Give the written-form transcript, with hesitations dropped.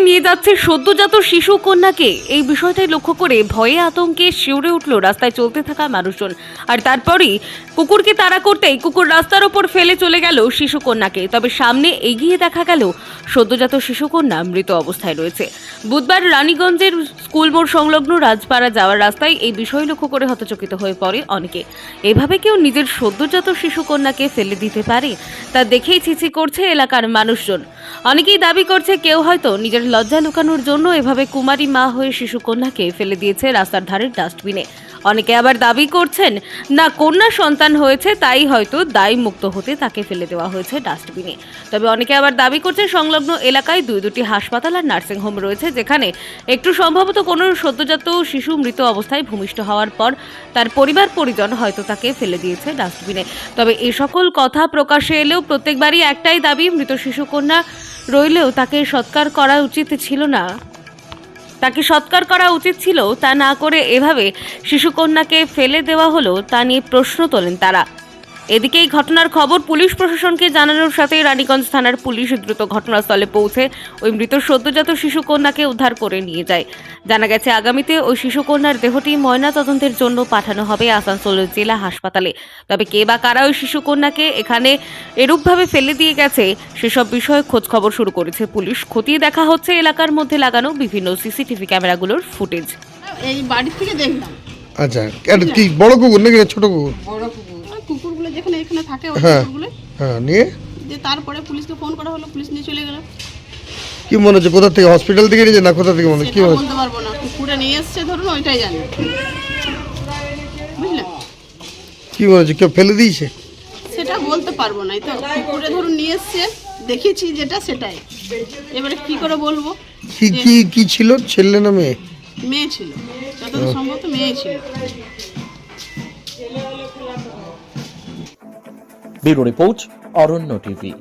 নিয়ে যাচ্ছে সদ্যজাত শিশু কন্যাকে। এই বিষয়টাই লক্ষ্য করে ভয়ে আতঙ্কে শিউরে উঠল রাস্তায় চলতে থাকা মানুষজন। আর তারপরই কুকুরকে তাড়া করতেই কুকুর রাস্তার ওপর ফেলে চলে গেল শিশু কন্যাকে। তবে সামনে এগিয়ে দেখা গেল সদ্যজাত শিশু কন্যা মৃত অবস্থায় রয়েছে। বুধবার রানীগঞ্জের স্কুল মোড় সংলগ্ন রাজপাড়া যাওয়ার রাস্তায় এই বিষয় লক্ষ্য করে হতচকিত হয়ে পড়ে অনেকে। এভাবে কেউ নিজের সদ্যজাত শিশু কন্যাকে ফেলে দিতে পারে, তা দেখেই ছিছি করছে এলাকার মানুষজন। অনেকেই দাবি করছে কেউ হয়তো নিজের লজ্জা লুকানোর জন্য এভাবে কুমারী মা হয়ে শিশু কন্যাকে ফেলে দিয়েছে রাস্তার ধারের ডাস্টবিনে। অনেকে আবার দাবি করছেন না, কন্যা সন্তান হয়েছে তাই হয়তো দায় মুক্ত হতে তাকে ফেলে দেওয়া হয়েছে ডাস্টবিনে। তবে অনেকে আবার দাবি করছে সংলগ্ন এলাকায় দুটি হাসপাতাল আর নার্সিংহোম রয়েছে, যেখানে একটু সম্ভবত কোনো সদ্যজাত শিশু মৃত অবস্থায় ভূমিষ্ঠ হওয়ার পর তার পরিবার পরিজন হয়তো তাকে ফেলে দিয়েছে ডাস্টবিনে। তবে এই সকল কথা প্রকাশ্যে এলেও প্রত্যেকবারই একটাই দাবি, মৃত শিশু কন্যা রইলেও তাকে সৎকার করা উচিত ছিল না, তা না করে এভাবে শিশুকন্যাকে ফেলে দেওয়া হলো, তা নিয়ে প্রশ্ন তোলেন তারা। এদিকে এই ঘটনার খবর পুলিশ প্রশাসনকে জানানোর সাথে রানীগঞ্জ থানার পুলিশ দ্রুত ঘটনাস্থলে পৌঁছে ওই মৃত সদ্যজাত শিশু কন্যাকে উদ্ধার করে নিয়ে যায়। জানা গেছে আগামীতে ওই শিশু কন্যার দেহটি ময়নাতদন্তের জন্য পাঠানো হবে আসানসোল জেলা হাসপাতালে। তবে কে বা কারা ওই শিশু কন্যাকে এখানে এরূপভাবে ফেলে দিয়ে গেছে সেসব বিষয়ে খোঁজ খবর শুরু করেছে পুলিশ। খতিয়ে দেখা হচ্ছে এলাকার মধ্যে লাগানো বিভিন্ন সিসিটিভি ক্যামেরাগুলোর ফুটেজ। এই বাড়ি থেকে দেখলাম। আচ্ছা, এটা কি বড় কুকুর নাকি ছোট কুকুর? বড় কুকুর। কুকুরগুলো যেখানে এখানে থাকে ওই হ্যাঁ। কুকুরগুলো। হ্যাঁ, নিয়ে যে তারপরে পুলিশকে ফোন করা হলো, পুলিশ নিয়ে চলে গেল। কি মনে হচ্ছে কোথা থেকে, হসপিটাল থেকে নিয়ে না কোথা থেকে মনে হচ্ছে, কি সেটা মনে হচ্ছে? বলতে পারবো না, কুকুরে নিয়ে এসছে ধরুন, ওইটাই জানি। বুঝলেন? কি মনে হচ্ছে কেউ ফেলে দিয়েছে? সেটা বলতে পারবো না। এই তো কুকুরে ধরুন নিয়ে এসছে, দেখেছি যেটা সেটাই। এবারে কি করে বলবো? কি কি কি ছিল, ছেলে না মেয়ে? মেয়ে ছিল, যতদূর সম্ভব তো মেয়ে ছিল। ব্যুরো রিপোর্ট, অরণ্য টিভি।